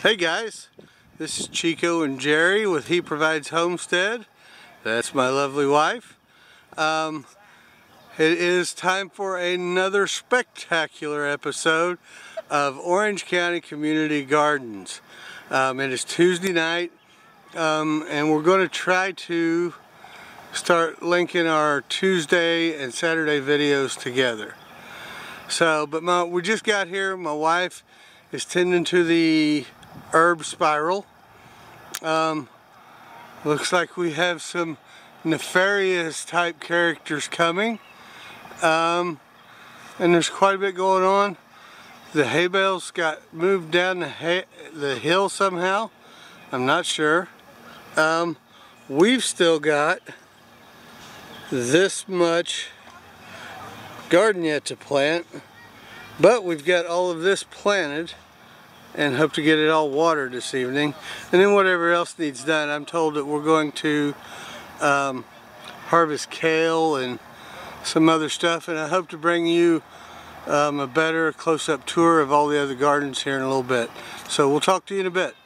Hey guys, this is Chico and Jerry with He Provides Homestead. That's my lovely wife. It is time for another spectacular episode of Orange County Community Gardens. It is Tuesday night, and we're going to try to start linking our Tuesday and Saturday videos together. We just got here. My wife is tending to the herb spiral. Looks like we have some nefarious type characters coming, and there's quite a bit going on. The hay bales got moved down the hill somehow. I'm not sure. We've still got this much garden yet to plant, but we've got all of this planted and hope to get it all watered this evening, and then whatever else needs done. I'm told that we're going to harvest kale and some other stuff, and I hope to bring you a better close-up tour of all the other gardens here in a little bit. So we'll talk to you in a bit.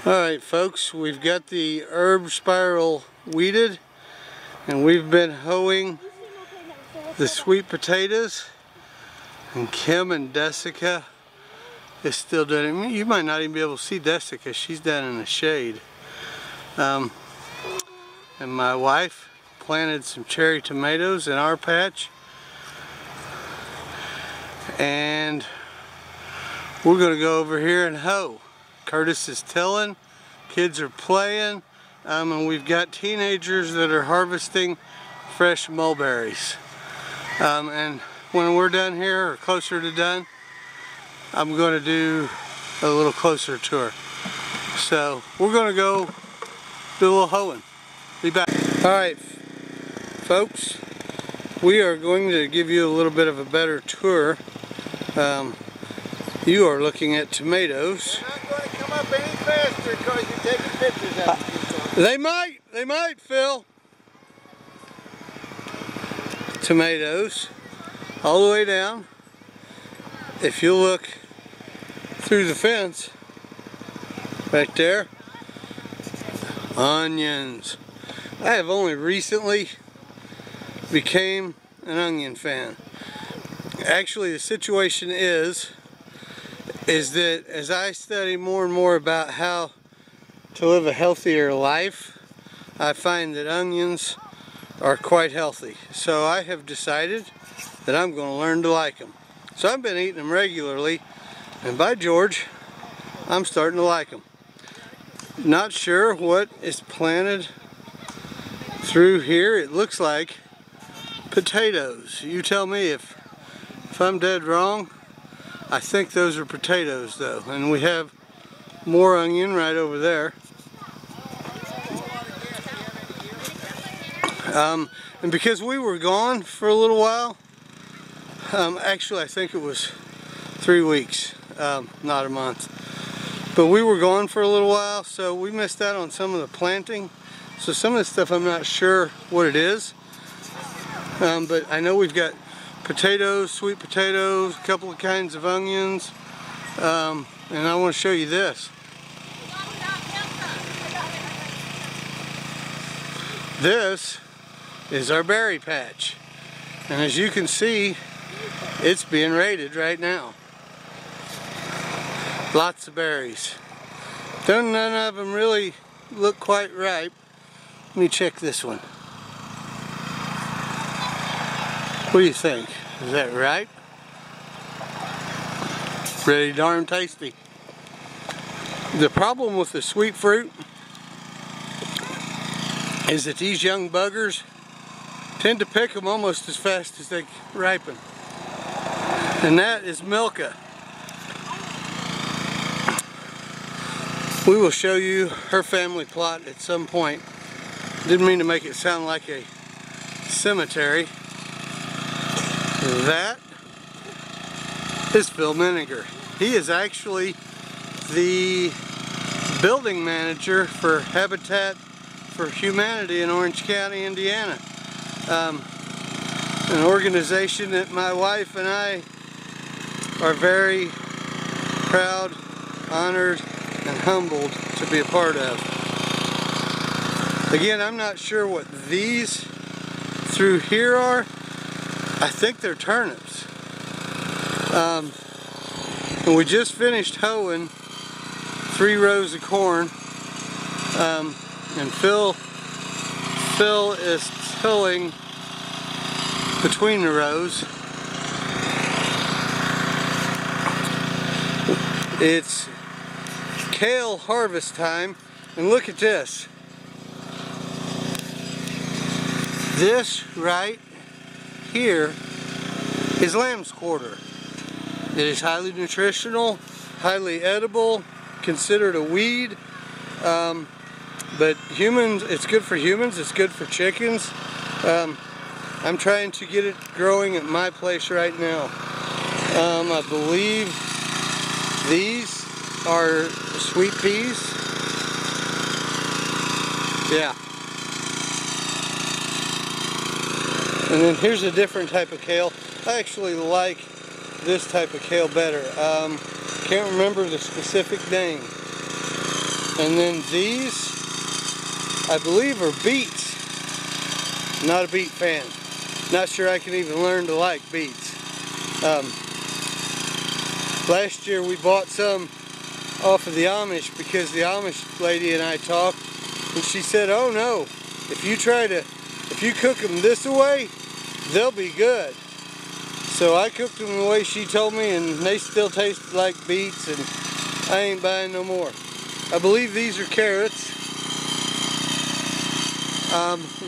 Alright folks, we've got the herb spiral weeded, and we've been hoeing the sweet potatoes, and Kim and Dessica is still doing it. You might not even be able to see Dessica. She's down in the shade. And my wife planted some cherry tomatoes in our patch. And we're going to go over here and hoe. Curtis is tilling. Kids are playing. And we've got teenagers that are harvesting fresh mulberries. And when we're done here, or closer to done, I'm going to do a little closer tour. So we're going to go do a little hoeing. Be back. Alright folks, we are going to give you a little bit of a better tour. You are looking at tomatoes. They're not going to come up any faster because you're taking pictures of them. They might, Phil. Tomatoes all the way down. If you look through the fence right there, onions. I have only recently became an onion fan. Actually, the situation is that as I study more and more about how to live a healthier life, I find that onions are quite healthy. So I have decided that I'm going to learn to like them. So I've been eating them regularly, and by George, I'm starting to like them. Not sure what is planted through here. It looks like potatoes. You tell me if I'm dead wrong. I think those are potatoes though, and we have more onion right over there. And because we were gone for a little while, actually I think it was 3 weeks, not a month, but we were gone for a little while, so we missed out on some of the planting. So some of the stuff I'm not sure what it is, but I know we've got potatoes, sweet potatoes, a couple of kinds of onions, and I want to show you this. This is our berry patch, and as you can see, it's being raided right now. Lots of berries. None of them really look quite ripe. Let me check this one. What do you think? Is that ripe? Pretty darn tasty. The problem with the sweet fruit is that these young buggers tend to pick them almost as fast as they ripen. And that is Milka. We will show you her family plot at some point. Didn't mean to make it sound like a cemetery. That is Phil Miniger. He is actually the building manager for Habitat for Humanity in Orange County, Indiana. An organization that my wife and I are very proud honored and humbled to be a part of. Again, I'm not sure what these through here are. I think they're turnips. And we just finished hoeing 3 rows of corn, and Phil is tilling between the rows. It's kale harvest time, and look at this. This right here is lamb's quarter. It is highly nutritional, highly edible, considered a weed, but humans, it's good for humans, it's good for chickens. I'm trying to get it growing at my place right now. I believe these are sweet peas. Yeah. And then here's a different type of kale. I actually like this type of kale better. Can't remember the specific name. And then these, I believe, are beets. Not a beet fan. Not sure I can even learn to like beets. Last year we bought some off of the Amish because the Amish lady and I talked, and she said, oh no, if you cook them this way, they'll be good. So I cooked them the way she told me, and they still tasted like beets, and I ain't buying no more. I believe these are carrots.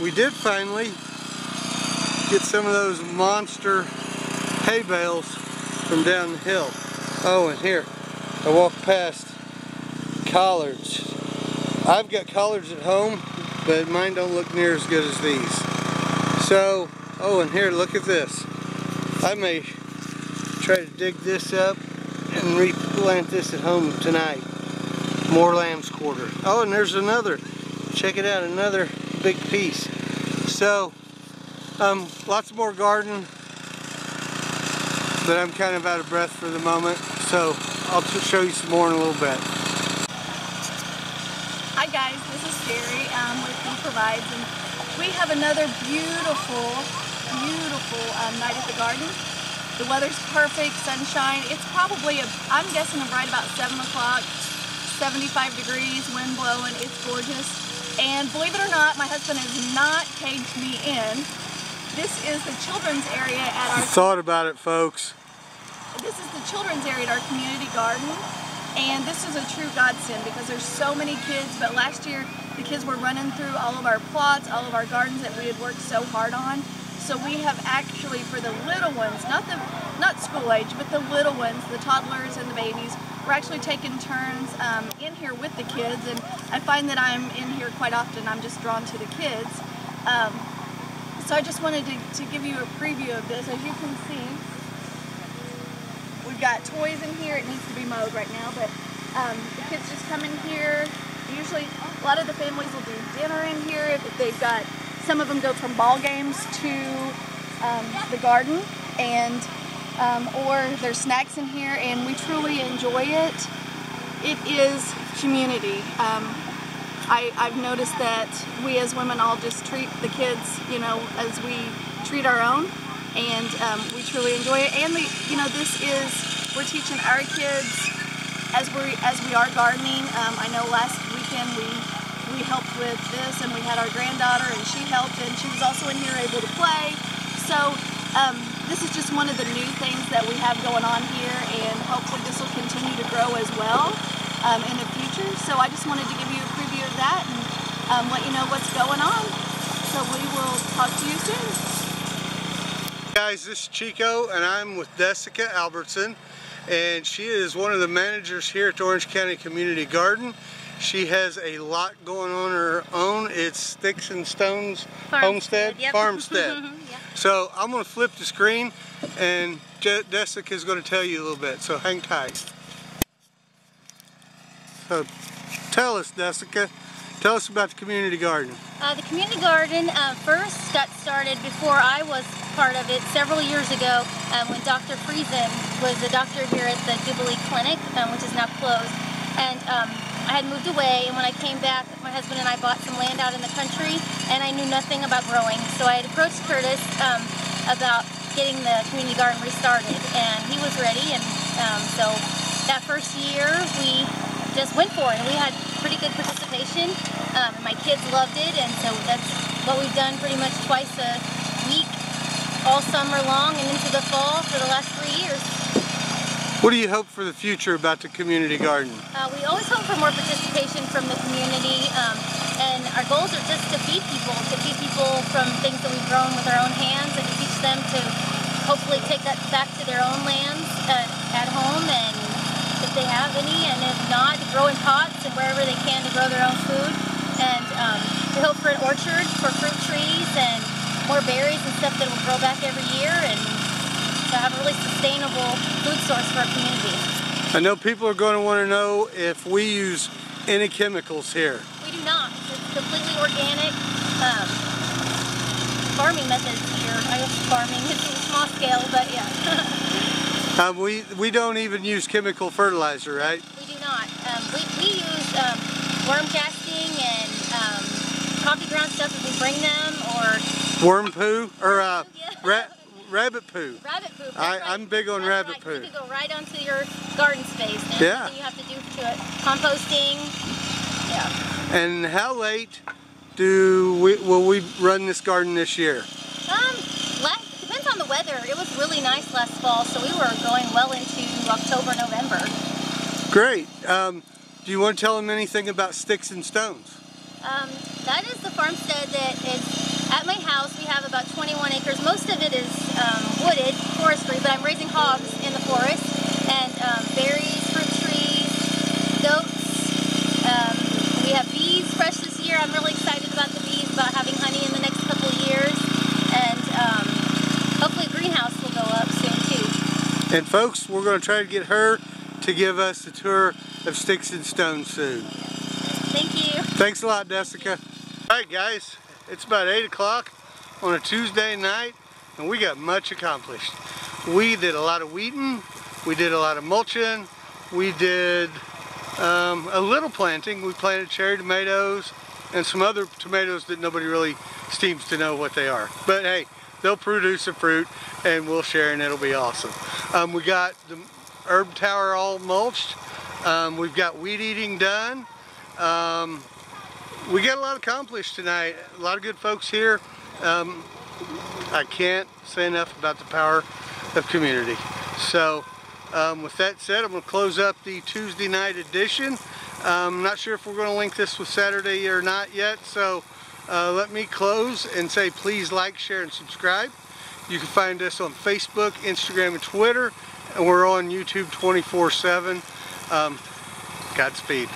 We did finally get some of those monster hay bales from down the hill. Oh, and here, I walked past collards. I've got collards at home, but mine don't look near as good as these. So, oh, and here, look at this. I may try to dig this up and replant this at home tonight. More lamb's quarter. Oh, and there's another. Check it out, another big piece. So, lots more garden, but I'm kind of out of breath for the moment. So, I'll show you some more in a little bit. Hi guys, this is Sherry with He Provides, and we have another beautiful night at the garden. The weather's perfect, sunshine. It's probably, I'm guessing right about 7 o'clock, 75 degrees, wind blowing, it's gorgeous. And believe it or not, my husband has not caged me in. This is the children's area at our... Thought about it, folks. This is the children's area at our community garden. And this is a true godsend because there's so many kids, but last year the kids were running through all of our plots, all of our gardens that we had worked so hard on. So we have actually, for the little ones, not school age, but the little ones, the toddlers and the babies, we're actually taking turns in here with the kids, and I find that I'm in here quite often. I'm just drawn to the kids. So I just wanted to give you a preview of this. As you can see, we've got toys in here. It needs to be mowed right now, but the kids just come in here. Usually, a lot of the families will do dinner in here. If they've got, some of them go from ball games to the garden, and or there's snacks in here, and we truly enjoy it. It is community. I've noticed that we as women all just treat the kids, you know, as we treat our own, and we truly enjoy it. And this is, we're teaching our kids as we are gardening. I know last weekend we helped with this, and we had our granddaughter, and she helped, and she was also in here able to play. So this is just one of the new things that we have going on here, and hopefully this will continue to grow as well in the future. So I just wanted to give you a preview of that and let you know what's going on. So we will talk to you soon. Guys, this is Chico, and I'm with Dessica Albertson, and she is one of the managers here at the Orange County Community Garden. She has a lot going on her own. It's Sticks and Stones Homestead, yep. Farmstead. Yeah. So I'm going to flip the screen, and Dessica is going to tell you a little bit, so hang tight. So tell us, Dessica, tell us about the community garden. The community garden first got started before I was part of it several years ago when Dr. Friesen was a doctor here at the Jubilee Clinic, which is now closed. And I had moved away, and when I came back, my husband and I bought some land out in the country, and I knew nothing about growing. So I had approached Curtis about getting the community garden restarted, and he was ready. And so that first year, we just went for it, and we had pretty good participation. And my kids loved it, and so that's what we've done pretty much twice a week, all summer long and into the fall for the last 3 years. What do you hope for the future about the community garden? We always hope for more participation from the community, and our goals are just to feed people from things that we've grown with our own hands, and to teach them to hopefully take that back to their own lands at home, and if they have any, and if not, to grow in pots and wherever they can to grow their own food. And we hope for an orchard for fruit trees and more berries and stuff that will grow back every year, and to have a really sustainable food source for our community. I know people are going to want to know if we use any chemicals here. We do not. It's completely organic farming methods here. I guess farming, it's a small scale, but yeah. We don't even use chemical fertilizer, right? We do not. We use worm casting and coffee ground stuff if we bring them, or worm poo, or yeah. rabbit poo. Rabbit poo. I'm big on rabbit poo. You can go right onto your garden space. And yeah. Everything you have to do to it. Composting. Yeah. And how late will we run this garden this year? Depends on the weather. It was really nice last fall, so we were going well into October, November. Great. Do you want to tell them anything about Sticks and Stones? That is the farmstead that is at my house. We have about 21 acres. Most of it is wooded, forestry, but I'm raising hogs in the forest, and berries, fruit trees, goats. We have bees fresh this year. I'm really excited about the bees, about having honey in the next couple of years, and hopefully a greenhouse will go up soon too. And folks, we're going to try to get her to give us a tour of Sticks and Stones soon. Thank you. Thanks a lot, Dessica. Alright guys, it's about 8 o'clock on a Tuesday night, and we got much accomplished. We did a lot of weeding, we did a lot of mulching, we did a little planting. We planted cherry tomatoes and some other tomatoes that nobody really seems to know what they are. But hey, they'll produce a fruit and we'll share, and it'll be awesome. We got the herb tower all mulched. We've got weed eating done. We got a lot accomplished tonight. A lot of good folks here. I can't say enough about the power of community. So with that said, I'm going to close up the Tuesday night edition. I'm not sure if we're going to link this with Saturday or not yet, so let me close and say please like, share, and subscribe. You can find us on Facebook, Instagram, and Twitter, and we're on YouTube 24/7. Godspeed.